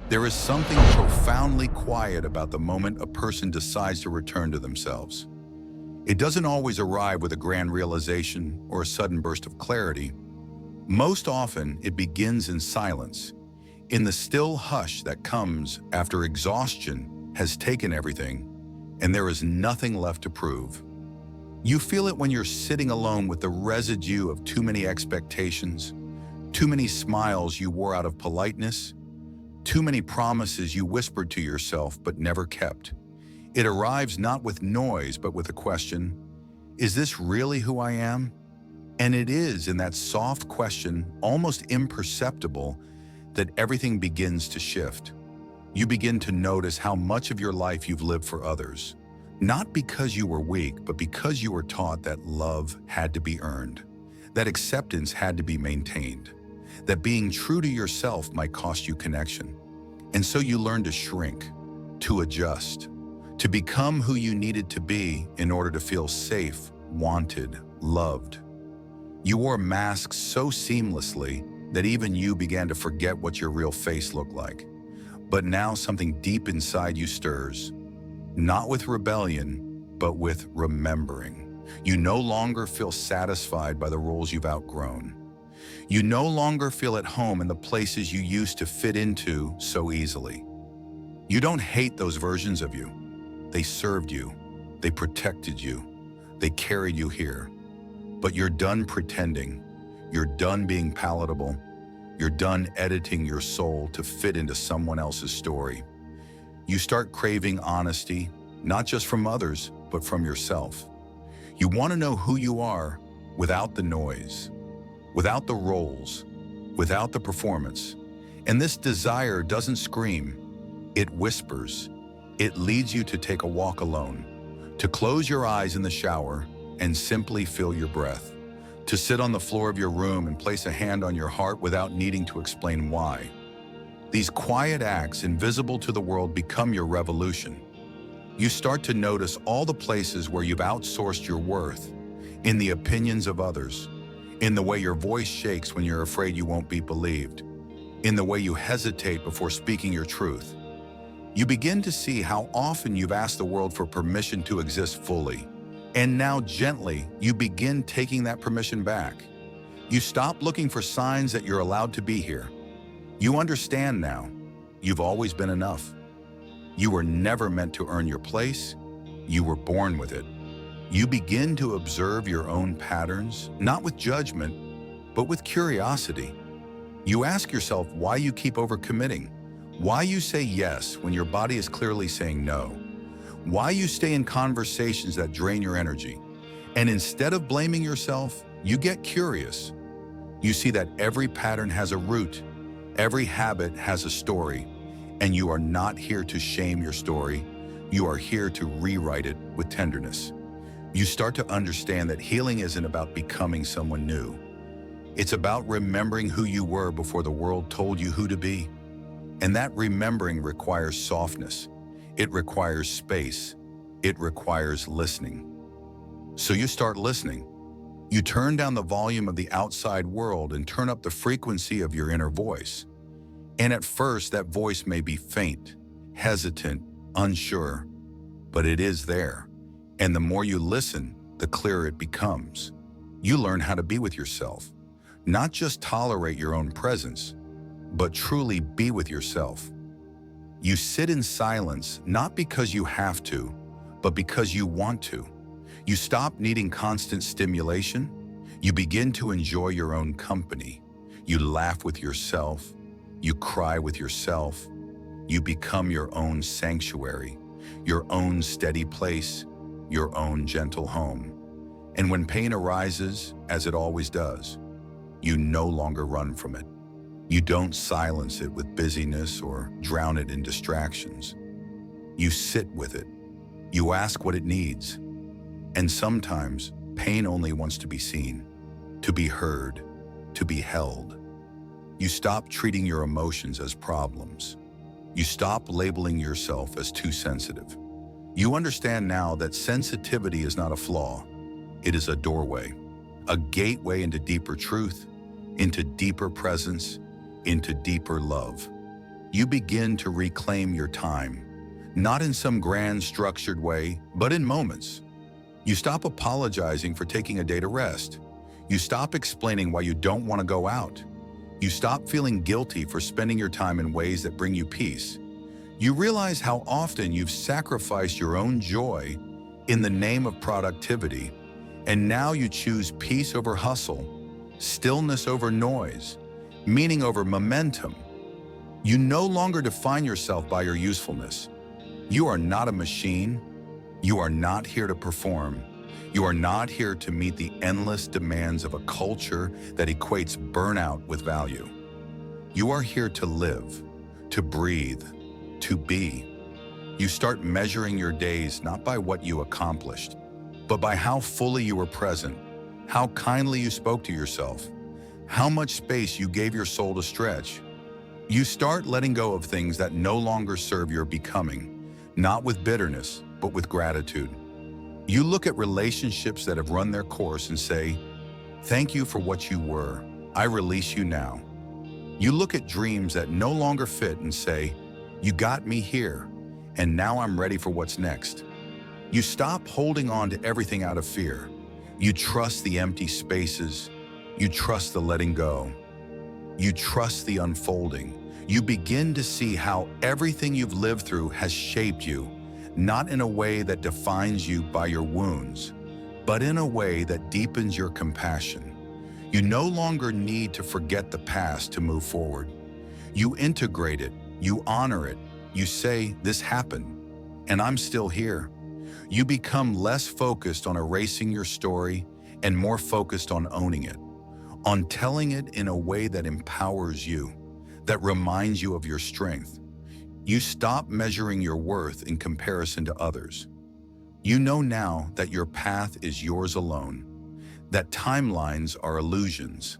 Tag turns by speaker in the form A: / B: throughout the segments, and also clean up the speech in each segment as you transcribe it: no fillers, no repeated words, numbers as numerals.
A: There is something profoundly quiet about the moment a person decides to return to themselves. It doesn't always arrive with a grand realization or a sudden burst of clarity. Most often, it begins in silence, in the still hush that comes after exhaustion has taken everything and there is nothing left to prove. You feel it when you're sitting alone with the residue of too many expectations, too many smiles you wore out of politeness, too many promises you whispered to yourself but never kept. It arrives not with noise but with a question, is this really who I am? And it is in that soft question, almost imperceptible, that everything begins to shift. You begin to notice how much of your life you've lived for others, not because you were weak, but because you were taught that love had to be earned, that acceptance had to be maintained, that being true to yourself might cost you connection. And so you learn to shrink, to adjust, to become who you needed to be in order to feel safe, wanted, loved. You wore masks so seamlessly that even you began to forget what your real face looked like. But now something deep inside you stirs, not with rebellion, but with remembering. You no longer feel satisfied by the roles you've outgrown. You no longer feel at home in the places you used to fit into so easily. You don't hate those versions of you. They served you. They protected you. They carried you here. But you're done pretending. You're done being palatable. You're done editing your soul to fit into someone else's story. You start craving honesty, not just from others, but from yourself. You want to know who you are without the noise, without the roles, without the performance. And this desire doesn't scream, it whispers. It leads you to take a walk alone, to close your eyes in the shower and simply feel your breath, to sit on the floor of your room and place a hand on your heart without needing to explain why. These quiet acts, invisible to the world, become your revolution. You start to notice all the places where you've outsourced your worth, in the opinions of others, in the way your voice shakes when you're afraid you won't be believed, in the way you hesitate before speaking your truth. You begin to see how often you've asked the world for permission to exist fully, and now gently you begin taking that permission back. You stop looking for signs that you're allowed to be here. You understand now, you've always been enough. You were never meant to earn your place, you were born with it. You begin to observe your own patterns, not with judgment, but with curiosity. You ask yourself why you keep overcommitting, why you say yes when your body is clearly saying no, why you stay in conversations that drain your energy. And instead of blaming yourself, you get curious. You see that every pattern has a root, every habit has a story, and you are not here to shame your story. You are here to rewrite it with tenderness. You start to understand that healing isn't about becoming someone new. It's about remembering who you were before the world told you who to be. And that remembering requires softness. It requires space. It requires listening. So you start listening. You turn down the volume of the outside world and turn up the frequency of your inner voice. And at first, that voice may be faint, hesitant, unsure, but it is there. And the more you listen, the clearer it becomes. You learn how to be with yourself, not just tolerate your own presence, but truly be with yourself. You sit in silence, not because you have to, but because you want to. You stop needing constant stimulation. You begin to enjoy your own company. You laugh with yourself. You cry with yourself. You become your own sanctuary, your own steady place, your own gentle home. And when pain arises, as it always does, you no longer run from it. You don't silence it with busyness or drown it in distractions. You sit with it. You ask what it needs. And sometimes pain only wants to be seen, to be heard, to be held. You stop treating your emotions as problems. You stop labeling yourself as too sensitive. You understand now that sensitivity is not a flaw. It is a doorway, a gateway into deeper truth, into deeper presence, into deeper love. You begin to reclaim your time, not in some grand structured way, but in moments. You stop apologizing for taking a day to rest. You stop explaining why you don't want to go out. You stop feeling guilty for spending your time in ways that bring you peace. You realize how often you've sacrificed your own joy in the name of productivity, and now you choose peace over hustle, stillness over noise, meaning over momentum. You no longer define yourself by your usefulness. You are not a machine. You are not here to perform. You are not here to meet the endless demands of a culture that equates burnout with value. You are here to live, to breathe, to be. You start measuring your days not by what you accomplished, but by how fully you were present, how kindly you spoke to yourself, how much space you gave your soul to stretch. You start letting go of things that no longer serve your becoming, not with bitterness, but with gratitude. You look at relationships that have run their course and say, "Thank you for what you were. I release you now." You look at dreams that no longer fit and say, "You got me here, and now I'm ready for what's next." You stop holding on to everything out of fear. You trust the empty spaces. You trust the letting go. You trust the unfolding. You begin to see how everything you've lived through has shaped you, not in a way that defines you by your wounds, but in a way that deepens your compassion. You no longer need to forget the past to move forward. You integrate it. You honor it. You say, "This happened, and I'm still here." You become less focused on erasing your story and more focused on owning it, on telling it in a way that empowers you, that reminds you of your strength. You stop measuring your worth in comparison to others. You know now that your path is yours alone, that timelines are illusions,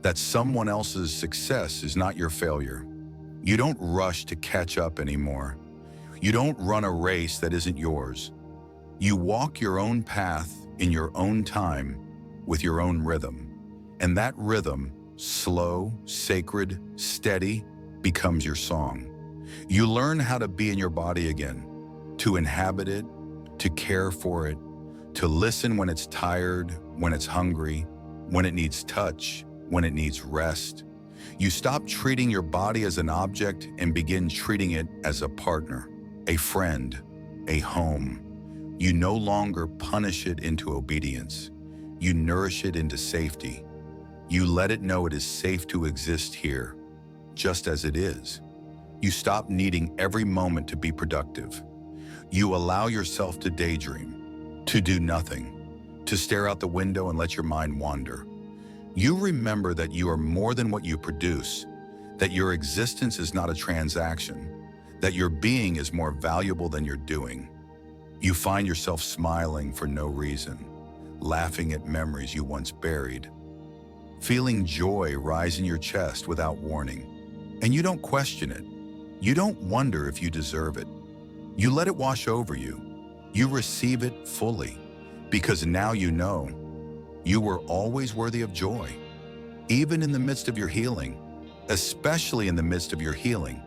A: that someone else's success is not your failure. You don't rush to catch up anymore. You don't run a race that isn't yours. You walk your own path in your own time with your own rhythm. And that rhythm, slow, sacred, steady, becomes your song. You learn how to be in your body again, to inhabit it, to care for it, to listen when it's tired, when it's hungry, when it needs touch, when it needs rest. You stop treating your body as an object and begin treating it as a partner, a friend, a home. You no longer punish it into obedience. You nourish it into safety. You let it know it is safe to exist here, just as it is. You stop needing every moment to be productive. You allow yourself to daydream, to do nothing, to stare out the window and let your mind wander. You remember that you are more than what you produce, that your existence is not a transaction, that your being is more valuable than your doing. You find yourself smiling for no reason, laughing at memories you once buried, feeling joy rise in your chest without warning. And you don't question it. You don't wonder if you deserve it. You let it wash over you. You receive it fully, because now you know you were always worthy of joy. Even in the midst of your healing, especially in the midst of your healing,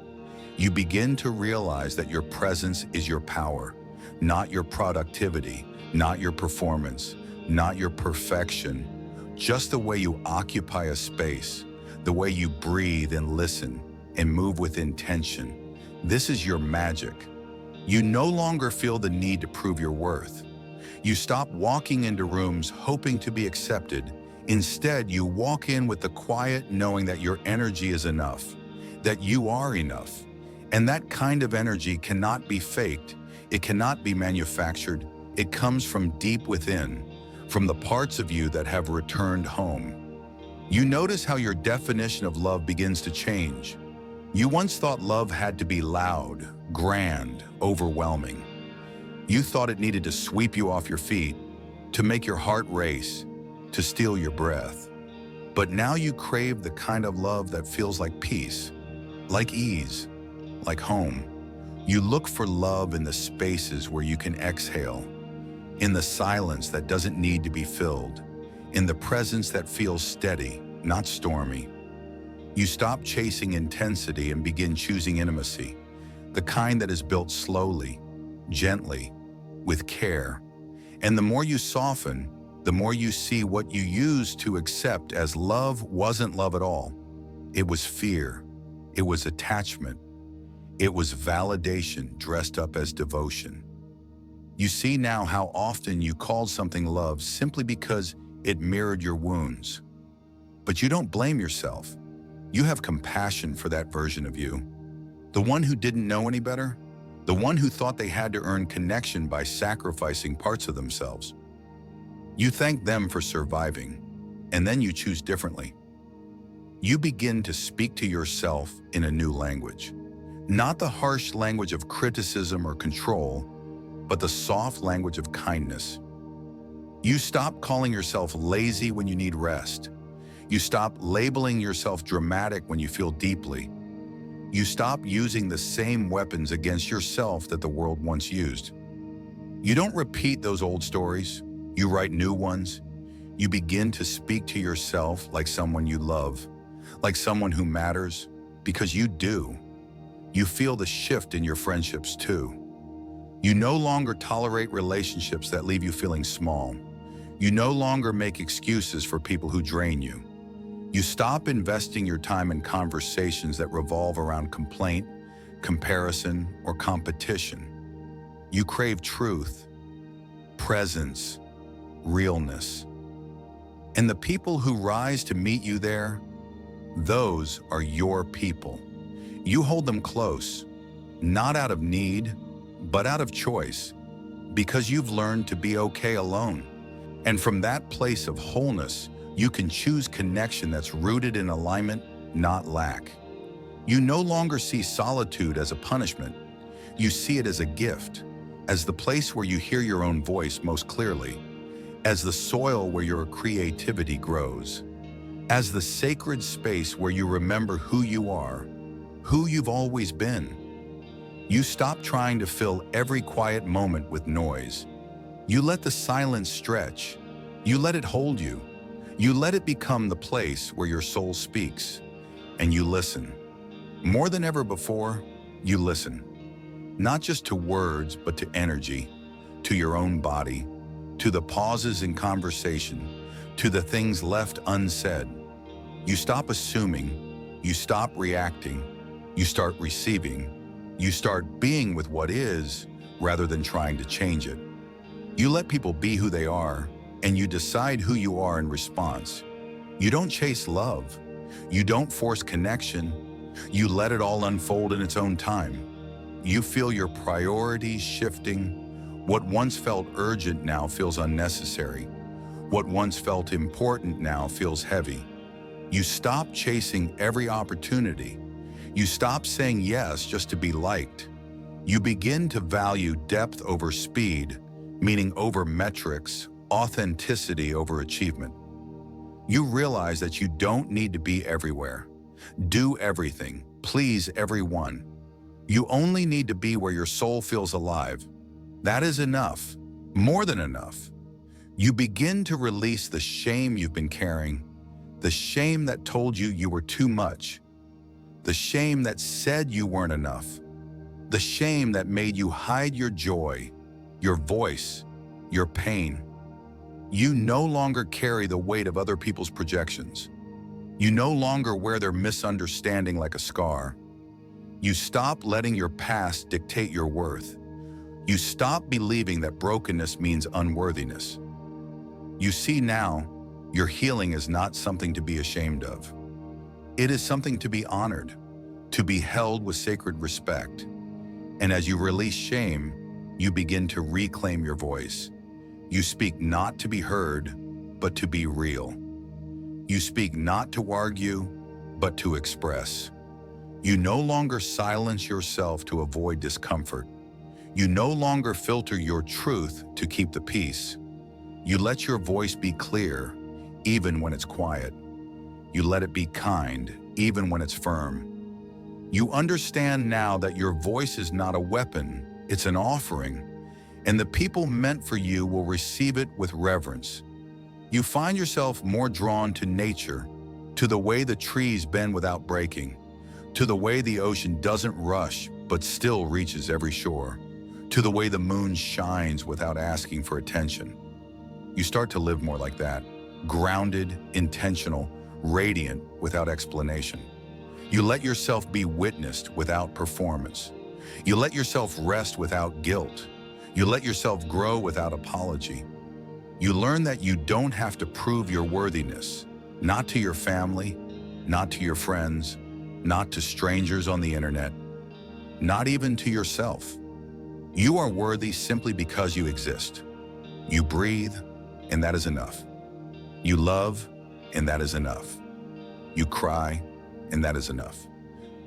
A: you begin to realize that your presence is your power, not your productivity, not your performance, not your perfection, just the way you occupy a space, the way you breathe and listen and move with intention. This is your magic. You no longer feel the need to prove your worth. You stop walking into rooms hoping to be accepted. Instead, you walk in with the quiet knowing that your energy is enough, that you are enough. And that kind of energy cannot be faked. It cannot be manufactured. It comes from deep within, from the parts of you that have returned home. You notice how your definition of love begins to change. You once thought love had to be loud, grand, overwhelming. You thought it needed to sweep you off your feet, to make your heart race, to steal your breath. But now you crave the kind of love that feels like peace, like ease, like home. You look for love in the spaces where you can exhale, in the silence that doesn't need to be filled, in the presence that feels steady, not stormy. You stop chasing intensity and begin choosing intimacy, the kind that is built slowly, gently, with care. And the more you soften, the more you see what you used to accept as love wasn't love at all. It was fear. It was attachment. It was validation dressed up as devotion. You see now how often you called something love simply because it mirrored your wounds. But you don't blame yourself. You have compassion for that version of you. The one who didn't know any better, the one who thought they had to earn connection by sacrificing parts of themselves. You thank them for surviving, and then you choose differently. You begin to speak to yourself in a new language. Not the harsh language of criticism or control, but the soft language of kindness. You stop calling yourself lazy when you need rest. You stop labeling yourself dramatic when you feel deeply. You stop using the same weapons against yourself that the world once used. You don't repeat those old stories. You write new ones. You begin to speak to yourself like someone you love, like someone who matters, because you do. You feel the shift in your friendships too. You no longer tolerate relationships that leave you feeling small. You no longer make excuses for people who drain you. You stop investing your time in conversations that revolve around complaint, comparison, or competition. You crave truth, presence, realness. And the people who rise to meet you there, those are your people. You hold them close, not out of need, but out of choice, because you've learned to be okay alone. And from that place of wholeness, you can choose connection that's rooted in alignment, not lack. You no longer see solitude as a punishment. You see it as a gift, as the place where you hear your own voice most clearly, as the soil where your creativity grows, as the sacred space where you remember who you are, who you've always been. You stop trying to fill every quiet moment with noise. You let the silence stretch. You let it hold you. You let it become the place where your soul speaks. And you listen. More than ever before, you listen. Not just to words, but to energy, to your own body, to the pauses in conversation, to the things left unsaid. You stop assuming. You stop reacting. You start receiving. You start being with what is, rather than trying to change it. You let people be who they are, and you decide who you are in response. You don't chase love. You don't force connection. You let it all unfold in its own time. You feel your priorities shifting. What once felt urgent now feels unnecessary. What once felt important now feels heavy. You stop chasing every opportunity. You stop saying yes just to be liked. You begin to value depth over speed, meaning over metrics, authenticity over achievement. You realize that you don't need to be everywhere, do everything, please everyone. You only need to be where your soul feels alive. That is enough, more than enough. You begin to release the shame you've been carrying, the shame that told you you were too much, the shame that said you weren't enough, the shame that made you hide your joy, your voice, your pain. You no longer carry the weight of other people's projections. You no longer wear their misunderstanding like a scar. You stop letting your past dictate your worth. You stop believing that brokenness means unworthiness. You see now, your healing is not something to be ashamed of. It is something to be honored, to be held with sacred respect. And as you release shame, you begin to reclaim your voice. You speak not to be heard, but to be real. You speak not to argue, but to express. You no longer silence yourself to avoid discomfort. You no longer filter your truth to keep the peace. You let your voice be clear, even when it's quiet. You let it be kind, even when it's firm. You understand now that your voice is not a weapon, it's an offering, and the people meant for you will receive it with reverence. You find yourself more drawn to nature, to the way the trees bend without breaking, to the way the ocean doesn't rush but still reaches every shore, to the way the moon shines without asking for attention. You start to live more like that, grounded, intentional, radiant without explanation. You let yourself be witnessed without performance. You let yourself rest without guilt. You let yourself grow without apology. You learn that you don't have to prove your worthiness, not to your family, not to your friends, not to strangers on the internet, not even to yourself. You are worthy simply because you exist. You breathe, and that is enough. You love, and that is enough. You cry, and that is enough.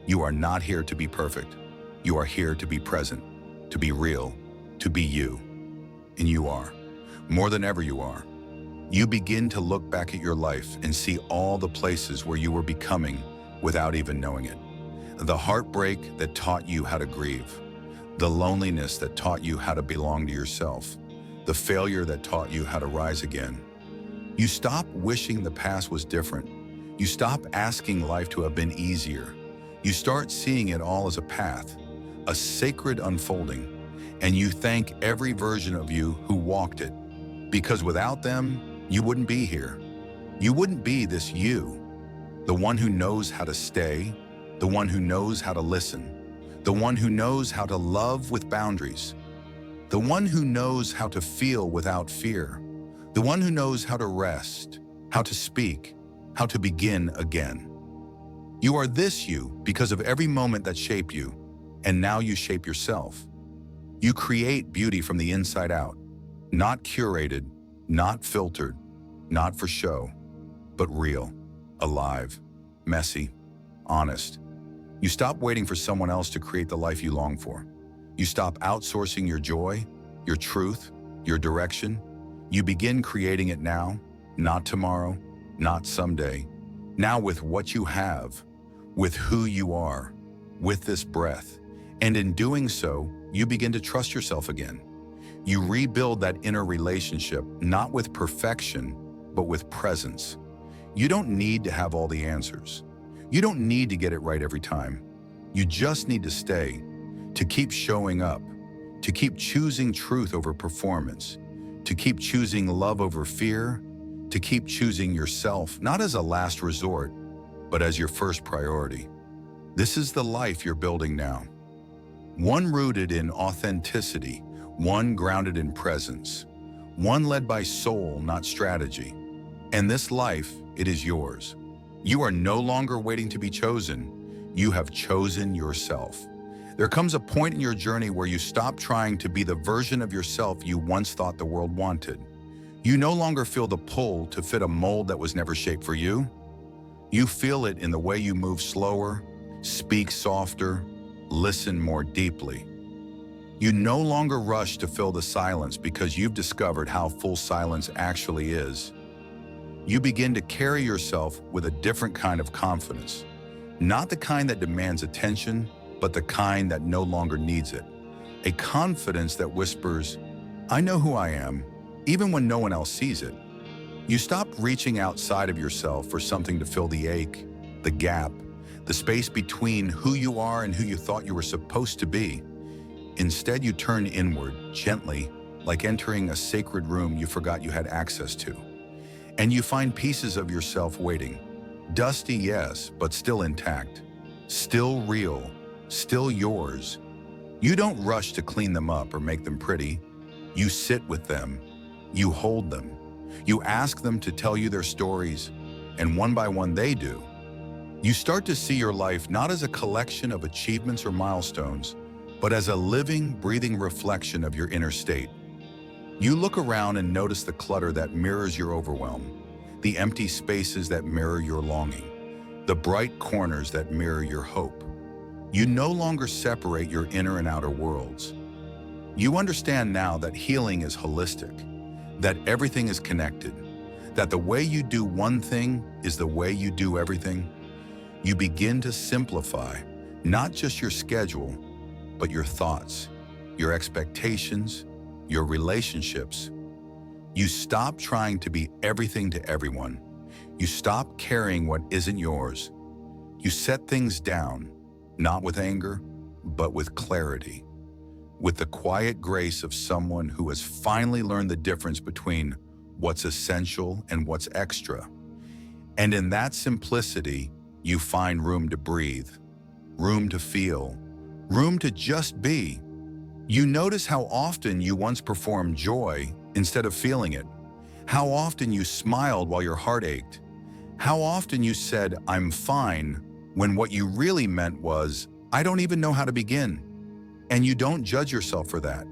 A: You are not here to be perfect. You are here to be present, to be real, to be you. And you are. More than ever you are. You begin to look back at your life and see all the places where you were becoming without even knowing it. The heartbreak that taught you how to grieve. The loneliness that taught you how to belong to yourself. The failure that taught you how to rise again. You stop wishing the past was different. You stop asking life to have been easier. You start seeing it all as a path, a sacred unfolding, and you thank every version of you who walked it. Because without them, you wouldn't be here. You wouldn't be this you, the one who knows how to stay, the one who knows how to listen, the one who knows how to love with boundaries, the one who knows how to feel without fear, the one who knows how to rest, how to speak, how to begin again. You are this you because of every moment that shaped you, and now you shape yourself. You create beauty from the inside out, not curated, not filtered, not for show, but real, alive, messy, honest. You stop waiting for someone else to create the life you long for. You stop outsourcing your joy, your truth, your direction. You begin creating it now, not tomorrow, not someday. Now with what you have, with who you are, with this breath. And in doing so, you begin to trust yourself again. You rebuild that inner relationship, not with perfection, but with presence. You don't need to have all the answers. You don't need to get it right every time. You just need to stay, to keep showing up, to keep choosing truth over performance, to keep choosing love over fear, to keep choosing yourself, not as a last resort, but as your first priority. This is the life you're building now. One rooted in authenticity, one grounded in presence, one led by soul, not strategy. And this life, it is yours. You are no longer waiting to be chosen. You have chosen yourself. There comes a point in your journey where you stop trying to be the version of yourself you once thought the world wanted. You no longer feel the pull to fit a mold that was never shaped for you. You feel it in the way you move slower, speak softer, listen more deeply. You no longer rush to fill the silence because you've discovered how full silence actually is. You begin to carry yourself with a different kind of confidence. Not the kind that demands attention, but the kind that no longer needs it. A confidence that whispers, I know who I am, even when no one else sees it. You stop reaching outside of yourself for something to fill the ache, the gap, the space between who you are and who you thought you were supposed to be. Instead, you turn inward, gently, like entering a sacred room you forgot you had access to. And you find pieces of yourself waiting. Dusty, yes, but still intact. Still real, still yours. You don't rush to clean them up or make them pretty. You sit with them. You hold them. You ask them to tell you their stories, and one by one they do. You start to see your life not as a collection of achievements or milestones, but as a living, breathing reflection of your inner state. You look around and notice the clutter that mirrors your overwhelm, the empty spaces that mirror your longing, the bright corners that mirror your hope. You no longer separate your inner and outer worlds. You understand now that healing is holistic, that everything is connected, that the way you do one thing is the way you do everything. You begin to simplify not just your schedule, but your thoughts, your expectations, your relationships. You stop trying to be everything to everyone. You stop carrying what isn't yours. You set things down, not with anger, but with clarity, with the quiet grace of someone who has finally learned the difference between what's essential and what's extra. And in that simplicity, you find room to breathe, room to feel, room to just be. You notice how often you once performed joy instead of feeling it, how often you smiled while your heart ached, how often you said, "I'm fine," when what you really meant was, "I don't even know how to begin." And you don't judge yourself for that.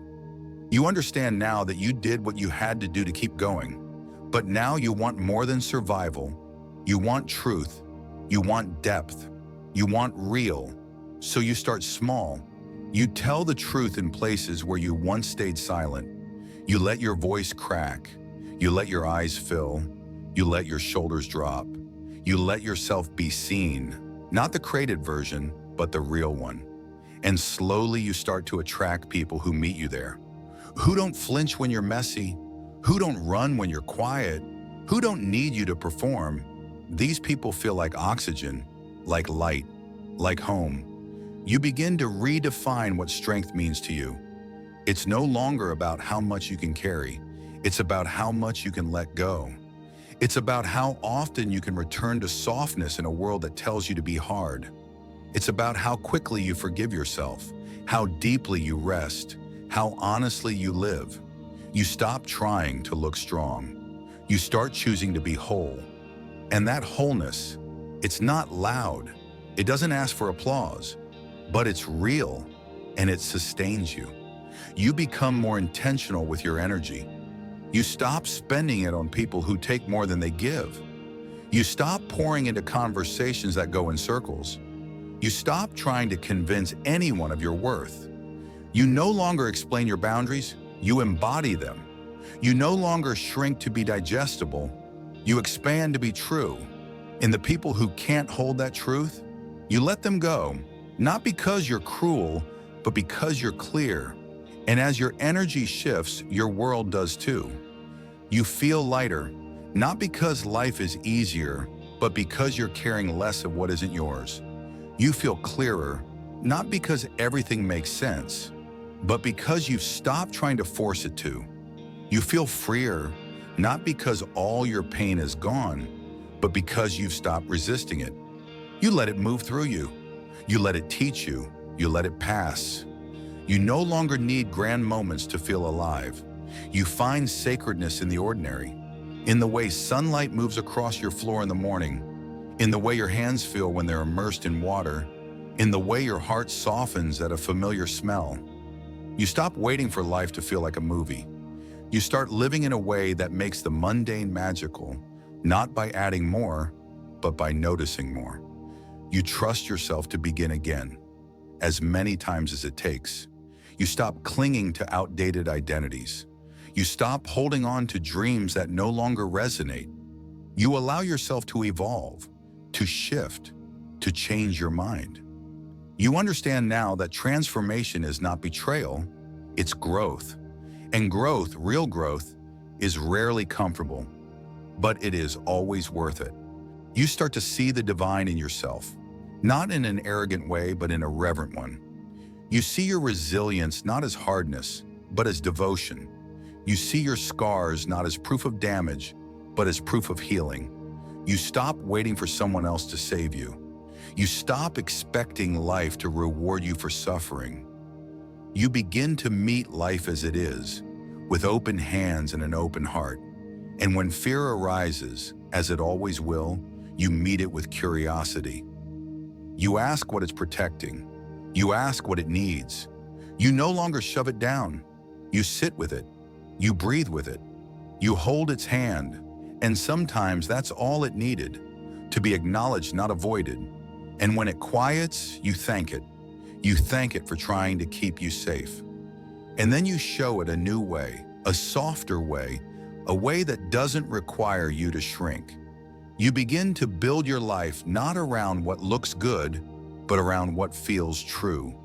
A: You understand now that you did what you had to do to keep going. But now you want more than survival. You want truth. You want depth. You want real. So you start small. You tell the truth in places where you once stayed silent. You let your voice crack. You let your eyes fill. You let your shoulders drop. You let yourself be seen. Not the created version, but the real one. And slowly you start to attract people who meet you there, who don't flinch when you're messy, who don't run when you're quiet, who don't need you to perform. These people feel like oxygen, like light, like home. You begin to redefine what strength means to you. It's no longer about how much you can carry. It's about how much you can let go. It's about how often you can return to softness in a world that tells you to be hard. It's about how quickly you forgive yourself, how deeply you rest, how honestly you live. You stop trying to look strong. You start choosing to be whole. And that wholeness, it's not loud. It doesn't ask for applause, but it's real and it sustains you. You become more intentional with your energy. You stop spending it on people who take more than they give. You stop pouring into conversations that go in circles. You stop trying to convince anyone of your worth. You no longer explain your boundaries, you embody them. You no longer shrink to be digestible, you expand to be true. And the people who can't hold that truth, you let them go, not because you're cruel, but because you're clear. And as your energy shifts, your world does too. You feel lighter, not because life is easier, but because you're carrying less of what isn't yours. You feel clearer, not because everything makes sense, but because you've stopped trying to force it to. You feel freer, not because all your pain is gone, but because you've stopped resisting it. You let it move through you. You let it teach you. You let it pass. You no longer need grand moments to feel alive. You find sacredness in the ordinary, in the way sunlight moves across your floor in the morning, in the way your hands feel when they're immersed in water, in the way your heart softens at a familiar smell. You stop waiting for life to feel like a movie. You start living in a way that makes the mundane magical, not by adding more, but by noticing more. You trust yourself to begin again, as many times as it takes. You stop clinging to outdated identities. You stop holding on to dreams that no longer resonate. You allow yourself to evolve, to shift, to change your mind. You understand now that transformation is not betrayal, it's growth. And growth, real growth, is rarely comfortable, but it is always worth it. You start to see the divine in yourself, not in an arrogant way, but in a reverent one. You see your resilience not as hardness, but as devotion. You see your scars not as proof of damage, but as proof of healing. You stop waiting for someone else to save you. You stop expecting life to reward you for suffering. You begin to meet life as it is, with open hands and an open heart. And when fear arises, as it always will, you meet it with curiosity. You ask what it's protecting. You ask what it needs. You no longer shove it down. You sit with it. You breathe with it. You hold its hand. And sometimes that's all it needed, to be acknowledged, not avoided. And when it quiets, you thank it. You thank it for trying to keep you safe. And then you show it a new way, a softer way, a way that doesn't require you to shrink. You begin to build your life not around what looks good, but around what feels true.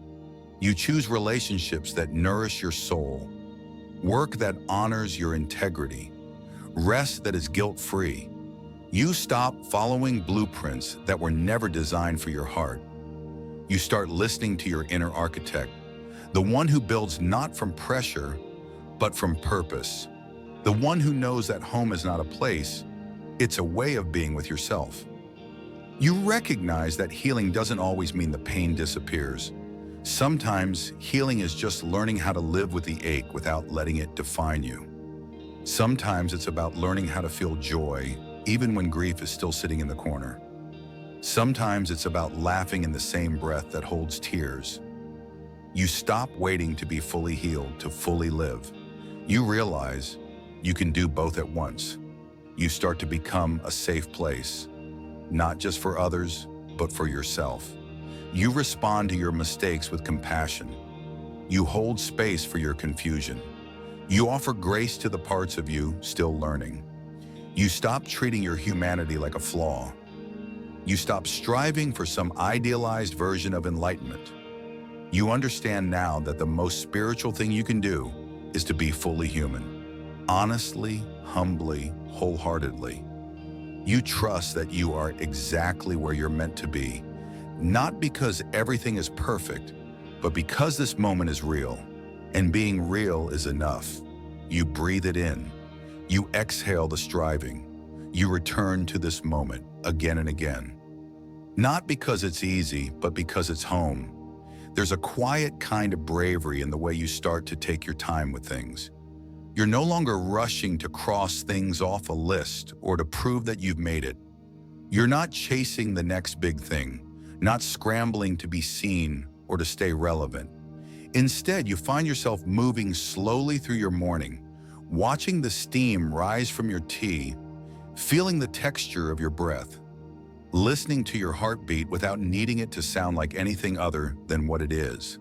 A: You choose relationships that nourish your soul, work that honors your integrity, rest that is guilt-free. You stop following blueprints that were never designed for your heart. You start listening to your inner architect, the one who builds not from pressure, but from purpose. The one who knows that home is not a place, it's a way of being with yourself. You recognize that healing doesn't always mean the pain disappears. Sometimes healing is just learning how to live with the ache without letting it define you. Sometimes it's about learning how to feel joy, even when grief is still sitting in the corner. Sometimes it's about laughing in the same breath that holds tears. You stop waiting to be fully healed to fully live. You realize you can do both at once. You start to become a safe place, not just for others, but for yourself. You respond to your mistakes with compassion. You hold space for your confusion. You offer grace to the parts of you still learning. You stop treating your humanity like a flaw. You stop striving for some idealized version of enlightenment. You understand now that the most spiritual thing you can do is to be fully human, honestly, humbly, wholeheartedly. You trust that you are exactly where you're meant to be, not because everything is perfect, but because this moment is real, and being real is enough. You breathe it in. You exhale the striving. You return to this moment again and again. Not because it's easy, but because it's home. There's a quiet kind of bravery in the way you start to take your time with things. You're no longer rushing to cross things off a list or to prove that you've made it. You're not chasing the next big thing, not scrambling to be seen or to stay relevant. Instead, you find yourself moving slowly through your morning, watching the steam rise from your tea, feeling the texture of your breath, listening to your heartbeat without needing it to sound like anything other than what it is.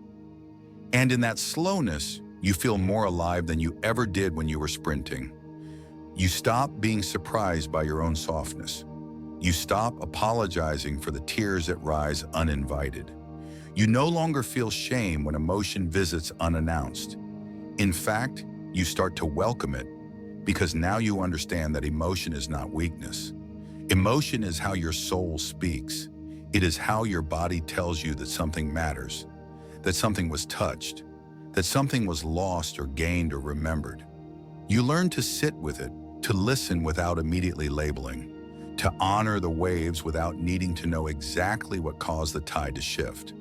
A: And in that slowness, you feel more alive than you ever did when you were sprinting. You stop being surprised by your own softness. You stop apologizing for the tears that rise uninvited. You no longer feel shame when emotion visits unannounced. In fact, you start to welcome it because now you understand that emotion is not weakness. Emotion is how your soul speaks. It is how your body tells you that something matters, that something was touched, that something was lost or gained or remembered. You learn to sit with it, to listen without immediately labeling, to honor the waves without needing to know exactly what caused the tide to shift.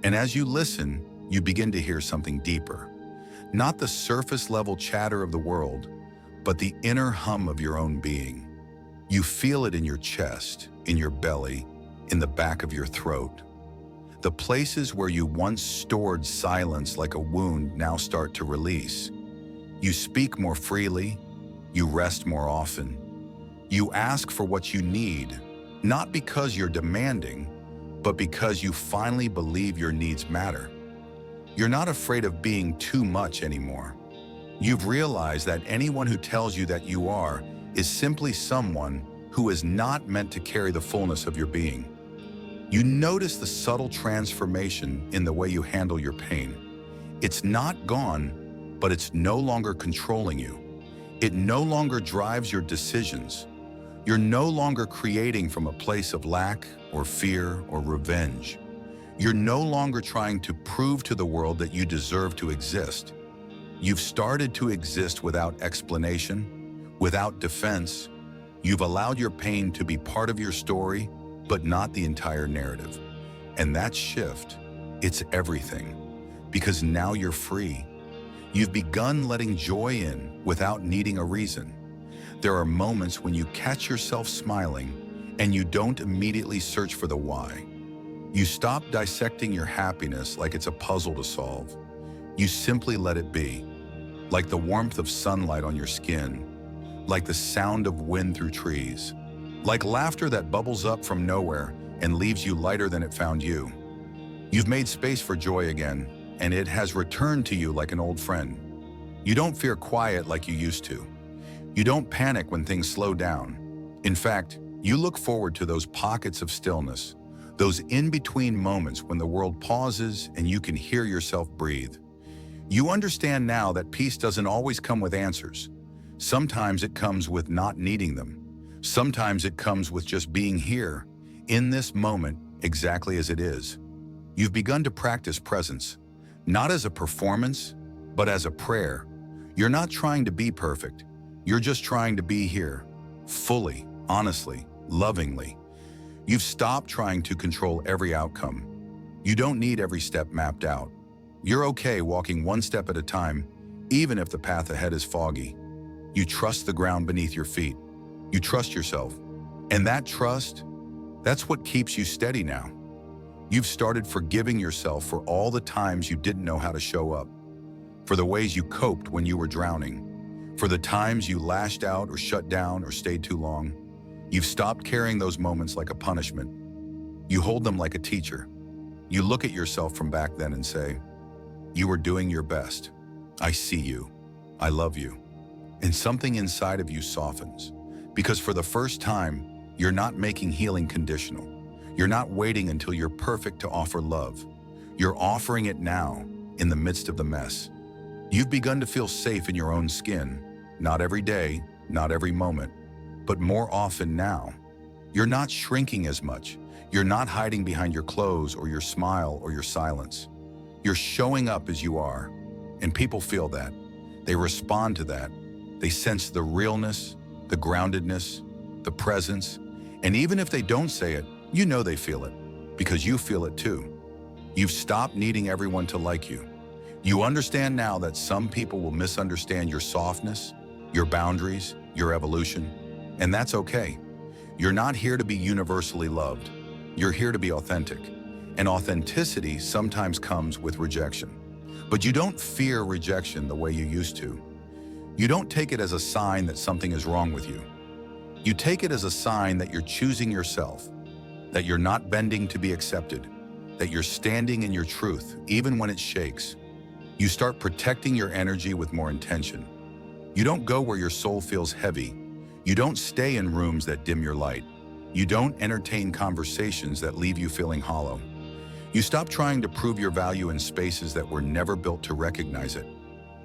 A: And as you listen, you begin to hear something deeper. Not the surface level chatter of the world, but the inner hum of your own being. You feel it in your chest, in your belly, in the back of your throat. The places where you once stored silence like a wound now start to release. You speak more freely. You rest more often. You ask for what you need, not because you're demanding, but because you finally believe your needs matter. You're not afraid of being too much anymore. You've realized that anyone who tells you that you are is simply someone who is not meant to carry the fullness of your being. You notice the subtle transformation in the way you handle your pain. It's not gone, but it's no longer controlling you. It no longer drives your decisions. You're no longer creating from a place of lack or fear or revenge. You're no longer trying to prove to the world that you deserve to exist. You've started to exist without explanation, without defense. You've allowed your pain to be part of your story, but not the entire narrative. And that shift, it's everything. Because now you're free. You've begun letting joy in without needing a reason. There are moments when you catch yourself smiling and you don't immediately search for the why. You stop dissecting your happiness like it's a puzzle to solve. You simply let it be, like the warmth of sunlight on your skin, like the sound of wind through trees, like laughter that bubbles up from nowhere and leaves you lighter than it found you. You've made space for joy again, and it has returned to you like an old friend. You don't fear quiet like you used to. You don't panic when things slow down. In fact, you look forward to those pockets of stillness, those in-between moments when the world pauses and you can hear yourself breathe. You understand now that peace doesn't always come with answers. Sometimes it comes with not needing them. Sometimes it comes with just being here, in this moment, exactly as it is. You've begun to practice presence, not as a performance, but as a prayer. You're not trying to be perfect. You're just trying to be here, fully, honestly, lovingly. You've stopped trying to control every outcome. You don't need every step mapped out. You're okay walking one step at a time, even if the path ahead is foggy. You trust the ground beneath your feet. You trust yourself. And that trust, that's what keeps you steady now. You've started forgiving yourself for all the times you didn't know how to show up, for the ways you coped when you were drowning, for the times you lashed out or shut down or stayed too long. You've stopped carrying those moments like a punishment. You hold them like a teacher. You look at yourself from back then and say, "You were doing your best. I see you. I love you." And something inside of you softens. Because for the first time, you're not making healing conditional. You're not waiting until you're perfect to offer love. You're offering it now, in the midst of the mess. You've begun to feel safe in your own skin, not every day, not every moment, but more often now. You're not shrinking as much. You're not hiding behind your clothes or your smile or your silence. You're showing up as you are, and people feel that. They respond to that. They sense the realness, the groundedness, the presence, and even if they don't say it, you know they feel it, because you feel it too. You've stopped needing everyone to like you. You understand now that some people will misunderstand your softness, your boundaries, your evolution, and that's okay. You're not here to be universally loved. You're here to be authentic, and authenticity sometimes comes with rejection. But you don't fear rejection the way you used to. You don't take it as a sign that something is wrong with you. You take it as a sign that you're choosing yourself, that you're not bending to be accepted, that you're standing in your truth, even when it shakes. You start protecting your energy with more intention. You don't go where your soul feels heavy. You don't stay in rooms that dim your light. You don't entertain conversations that leave you feeling hollow. You stop trying to prove your value in spaces that were never built to recognize it.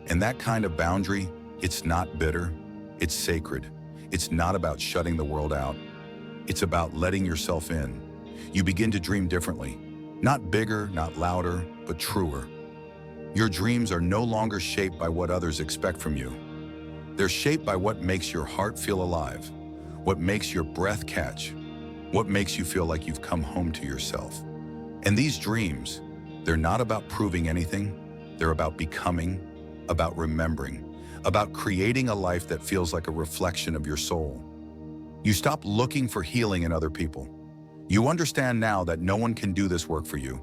A: And that kind of boundary, it's not bitter, it's sacred. It's not about shutting the world out. It's about letting yourself in. You begin to dream differently. Not bigger, not louder, but truer. Your dreams are no longer shaped by what others expect from you. They're shaped by what makes your heart feel alive, what makes your breath catch, what makes you feel like you've come home to yourself. And these dreams, they're not about proving anything. They're about becoming, about remembering, about creating a life that feels like a reflection of your soul. You stop looking for healing in other people. You understand now that no one can do this work for you.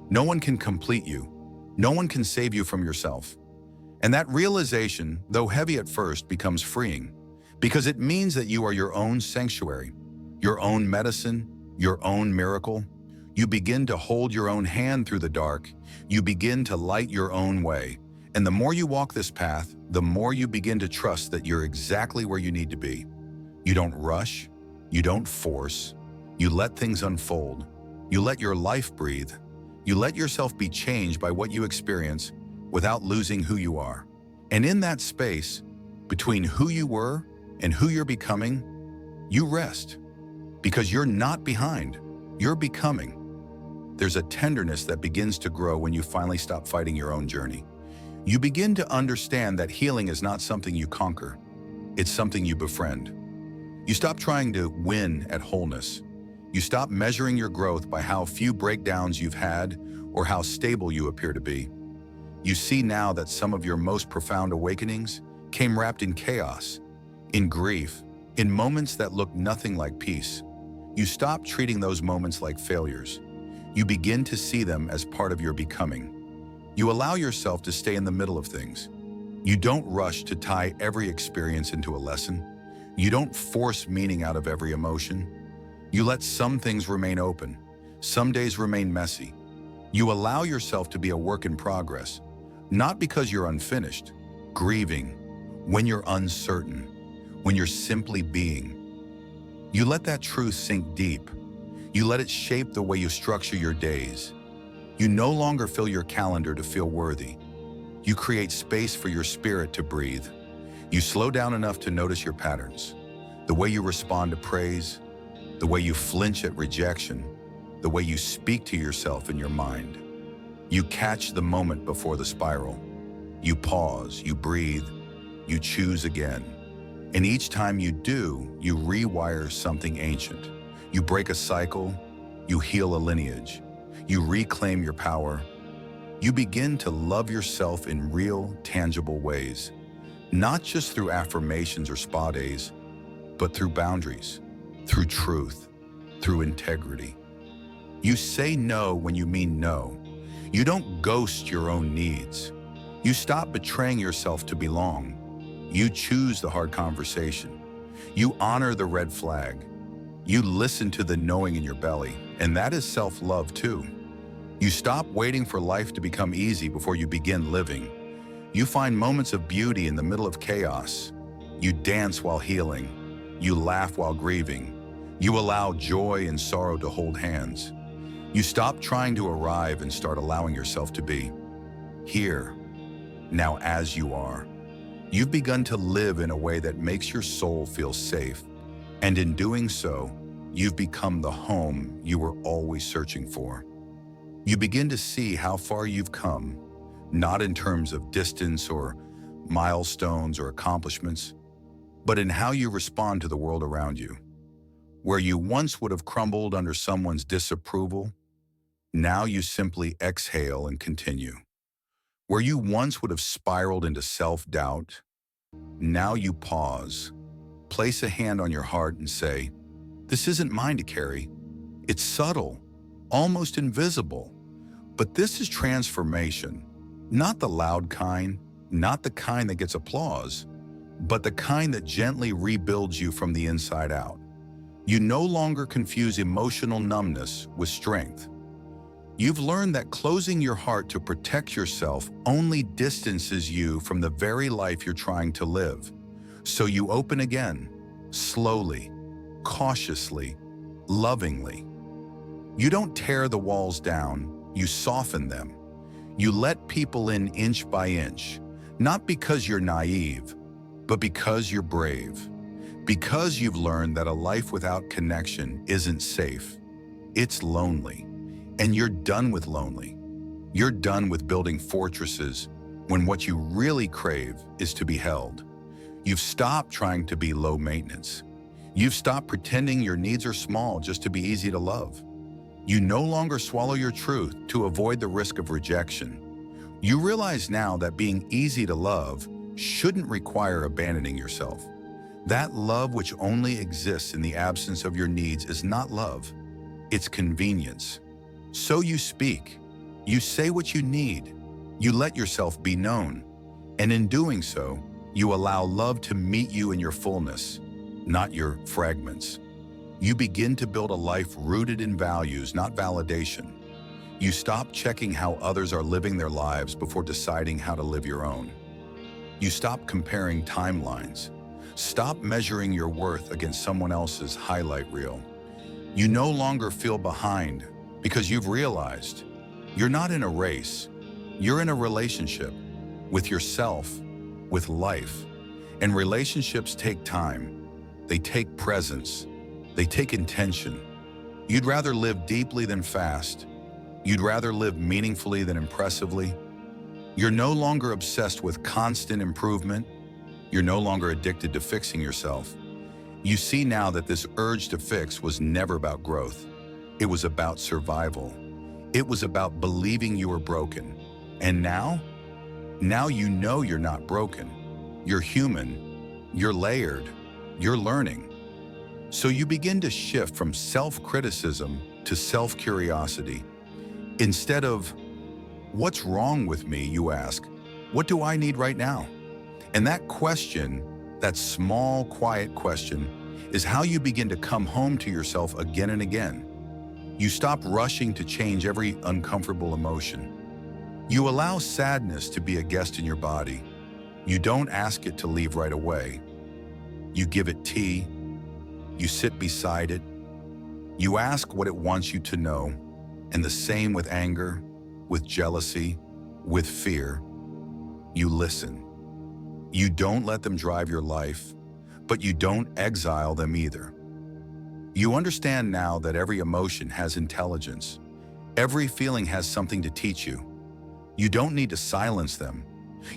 A: No one can complete you. No one can save you from yourself. And that realization, though heavy at first, becomes freeing, because it means that you are your own sanctuary, your own medicine, your own miracle. You begin to hold your own hand through the dark. You begin to light your own way. And the more you walk this path, the more you begin to trust that you're exactly where you need to be. You don't rush. You don't force. You let things unfold. You let your life breathe. You let yourself be changed by what you experience without losing who you are. And in that space, between who you were and who you're becoming, you rest. Because you're not behind. You're becoming. There's a tenderness that begins to grow when you finally stop fighting your own journey. You begin to understand that healing is not something you conquer. It's something you befriend. You stop trying to win at wholeness. You stop measuring your growth by how few breakdowns you've had or how stable you appear to be. You see now that some of your most profound awakenings came wrapped in chaos, in grief, in moments that look nothing like peace. You stop treating those moments like failures. You begin to see them as part of your becoming. You allow yourself to stay in the middle of things. You don't rush to tie every experience into a lesson. You don't force meaning out of every emotion. You let some things remain open. Some days remain messy. You allow yourself to be a work in progress, not because you're unfinished, grieving, when you're uncertain, when you're simply being. You let that truth sink deep. You let it shape the way you structure your days. You no longer fill your calendar to feel worthy. You create space for your spirit to breathe. You slow down enough to notice your patterns, The way you respond to praise, the way you flinch at rejection, the way you speak to yourself in your mind. You catch the moment before the spiral. You pause, you breathe, you choose again. And each time you do, you rewire something ancient. You break a cycle, you heal a lineage, you reclaim your power. You begin to love yourself in real, tangible ways, not just through affirmations or spa days, but through boundaries, through truth, through integrity. You say no when you mean no. You don't ghost your own needs. You stop betraying yourself to belong. You choose the hard conversation. You honor the red flag. You listen to the knowing in your belly, and that is self-love too. You stop waiting for life to become easy before you begin living. You find moments of beauty in the middle of chaos. You dance while healing. You laugh while grieving. You allow joy and sorrow to hold hands. You stop trying to arrive and start allowing yourself to be here, now as you are. You've begun to live in a way that makes your soul feel safe, and in doing so, you've become the home you were always searching for. You begin to see how far you've come, not in terms of distance or milestones or accomplishments, but in how you respond to the world around you. Where you once would have crumbled under someone's disapproval, now you simply exhale and continue. Where you once would have spiraled into self-doubt, now you pause, place a hand on your heart and say, "This isn't mine to carry." It's subtle, almost invisible, but this is transformation, not the loud kind, not the kind that gets applause, but the kind that gently rebuilds you from the inside out. You no longer confuse emotional numbness with strength. You've learned that closing your heart to protect yourself only distances you from the very life you're trying to live. So you open again, slowly, cautiously, lovingly. You don't tear the walls down, you soften them. You let people in inch by inch, not because you're naive, but because you're brave. Because you've learned that a life without connection isn't safe. It's lonely. And you're done with lonely. You're done with building fortresses when what you really crave is to be held. You've stopped trying to be low maintenance. You've stopped pretending your needs are small just to be easy to love. You no longer swallow your truth to avoid the risk of rejection. You realize now that being easy to love shouldn't require abandoning yourself. That love which only exists in the absence of your needs is not love. It's convenience. So you speak. You say what you need. You let yourself be known. And in doing so, you allow love to meet you in your fullness, not your fragments. You begin to build a life rooted in values, not validation. You stop checking how others are living their lives before deciding how to live your own. You stop comparing timelines. Stop measuring your worth against someone else's highlight reel. You no longer feel behind because you've realized you're not in a race. You're in a relationship with yourself, with life. And relationships take time. They take presence. They take intention. You'd rather live deeply than fast. You'd rather live meaningfully than impressively. You're no longer obsessed with constant improvement. You're no longer addicted to fixing yourself. You see now that this urge to fix was never about growth. It was about survival. It was about believing you were broken. And now you know you're not broken. You're human. You're layered. You're learning. So you begin to shift from self-criticism to self-curiosity. Instead of, "What's wrong with me?" you ask, "What do I need right now?" And that question, that small, quiet question, is how you begin to come home to yourself again and again. You stop rushing to change every uncomfortable emotion. You allow sadness to be a guest in your body. You don't ask it to leave right away. You give it tea. You sit beside it. You ask what it wants you to know. And the same with anger, with jealousy, with fear. You listen. You don't let them drive your life, but you don't exile them either. You understand now that every emotion has intelligence. Every feeling has something to teach you. You don't need to silence them.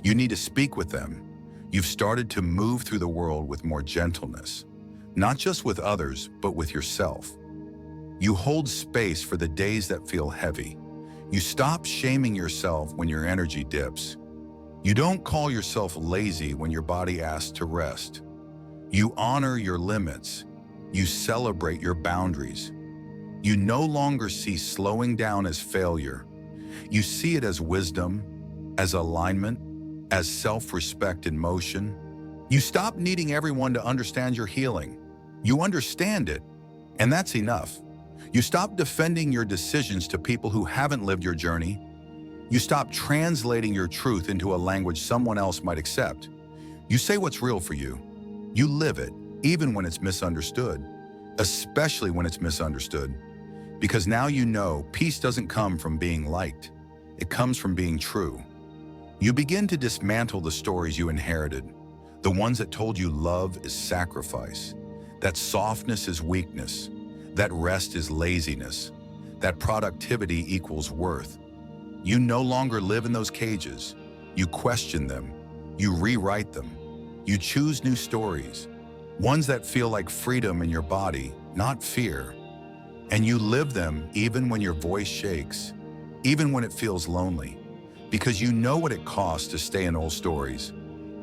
A: You need to speak with them. You've started to move through the world with more gentleness, not just with others, but with yourself. You hold space for the days that feel heavy. You stop shaming yourself when your energy dips. You don't call yourself lazy when your body asks to rest. You honor your limits. You celebrate your boundaries. You no longer see slowing down as failure. You see it as wisdom, as alignment, as self-respect in motion. You stop needing everyone to understand your healing. You understand it, and that's enough. You stop defending your decisions to people who haven't lived your journey. You stop translating your truth into a language someone else might accept. You say what's real for you. You live it, even when it's misunderstood, especially when it's misunderstood. Because now you know peace doesn't come from being liked. It comes from being true. You begin to dismantle the stories you inherited, the ones that told you love is sacrifice, that softness is weakness, that rest is laziness, that productivity equals worth. You no longer live in those cages. You question them. You rewrite them. You choose new stories, ones that feel like freedom in your body, not fear. And you live them even when your voice shakes, even when it feels lonely, because you know what it costs to stay in old stories,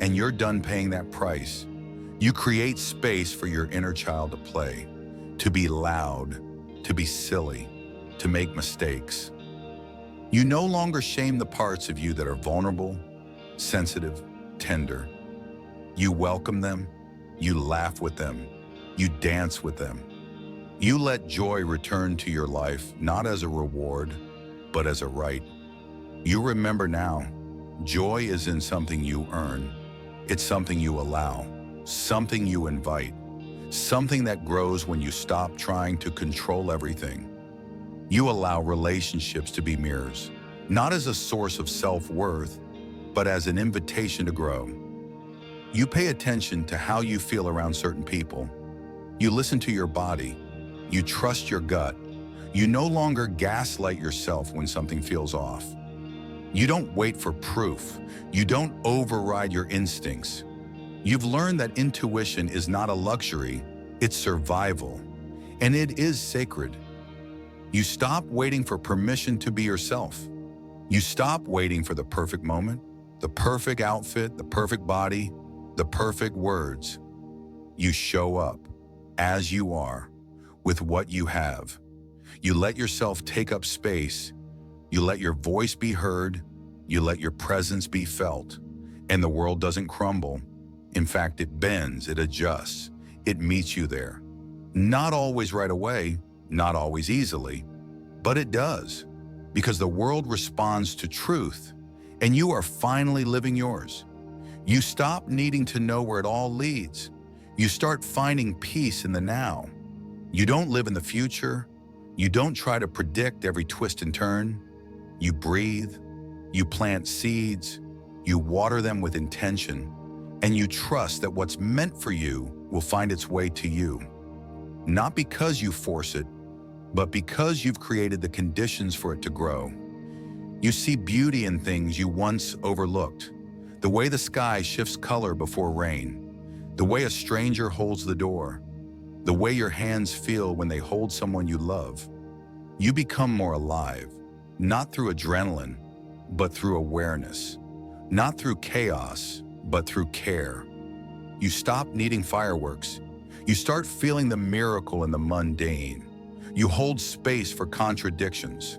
A: and you're done paying that price. You create space for your inner child to play, to be loud, to be silly, to make mistakes. You no longer shame the parts of you that are vulnerable, sensitive, tender. You welcome them, you laugh with them, you dance with them. You let joy return to your life, not as a reward, but as a right. You remember now, joy isn't something you earn. It's something you allow, something you invite, something that grows when you stop trying to control everything. You allow relationships to be mirrors, not as a source of self-worth, but as an invitation to grow. You pay attention to how you feel around certain people. You listen to your body. You trust your gut. You no longer gaslight yourself when something feels off. You don't wait for proof. You don't override your instincts. You've learned that intuition is not a luxury, it's survival, and it is sacred. You stop waiting for permission to be yourself. You stop waiting for the perfect moment, the perfect outfit, the perfect body, the perfect words. You show up as you are, with what you have. You let yourself take up space. You let your voice be heard. You let your presence be felt. And the world doesn't crumble. In fact, it bends, it adjusts, it meets you there. Not always right away, not always easily, but it does. Because the world responds to truth, and you are finally living yours. You stop needing to know where it all leads. You start finding peace in the now. You don't live in the future. You don't try to predict every twist and turn. You breathe. You plant seeds. You water them with intention. And you trust that what's meant for you will find its way to you. Not because you force it, but because you've created the conditions for it to grow. You see beauty in things you once overlooked. The way the sky shifts color before rain. The way a stranger holds the door. The way your hands feel when they hold someone you love. You become more alive, not through adrenaline, but through awareness. Not through chaos, but through care. You stop needing fireworks. You start feeling the miracle in the mundane. You hold space for contradictions.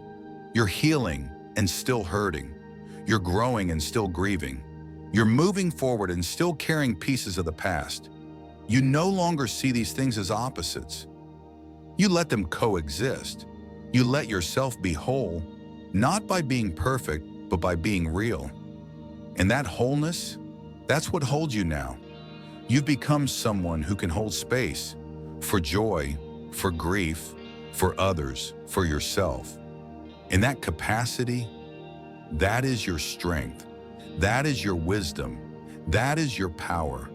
A: You're healing and still hurting. You're growing and still grieving. You're moving forward and still carrying pieces of the past. You no longer see these things as opposites. You let them coexist. You let yourself be whole, not by being perfect, but by being real. And that wholeness, that's what holds you now. You've become someone who can hold space for joy, for grief, for others, for yourself. In that capacity, that is your strength. That is your wisdom. That is your power.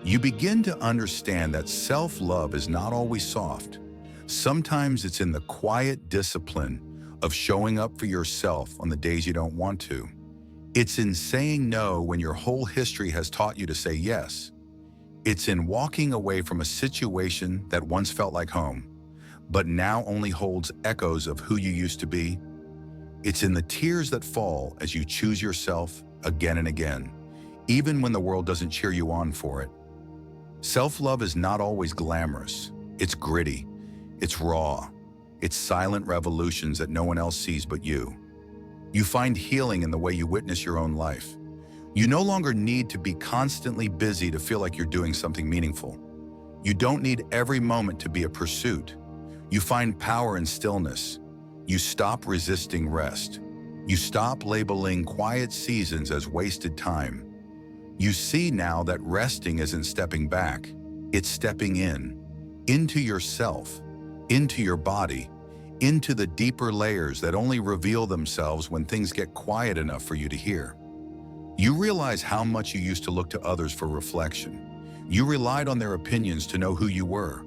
A: You begin to understand that self-love is not always soft. Sometimes it's in the quiet discipline of showing up for yourself on the days you don't want to. It's in saying no when your whole history has taught you to say yes. It's in walking away from a situation that once felt like home, but now only holds echoes of who you used to be. It's in the tears that fall as you choose yourself again and again, even when the world doesn't cheer you on for it. Self-love is not always glamorous. It's gritty. It's raw. It's silent revolutions that no one else sees but you. You find healing in the way you witness your own life. You no longer need to be constantly busy to feel like you're doing something meaningful. You don't need every moment to be a pursuit. You find power in stillness. You stop resisting rest. You stop labeling quiet seasons as wasted time. You see now that resting isn't stepping back. It's stepping into yourself, into your body, into the deeper layers that only reveal themselves when things get quiet enough for you to hear. You realize how much you used to look to others for reflection. You relied on their opinions to know who you were.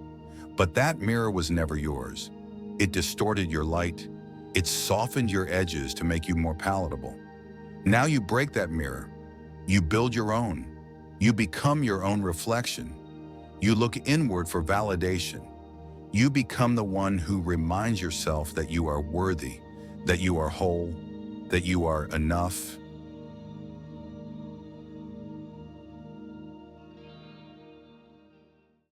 A: But that mirror was never yours. It distorted your light. It softened your edges to make you more palatable. Now you break that mirror. You build your own. You become your own reflection. You look inward for validation. You become the one who reminds yourself that you are worthy, that you are whole, that you are enough.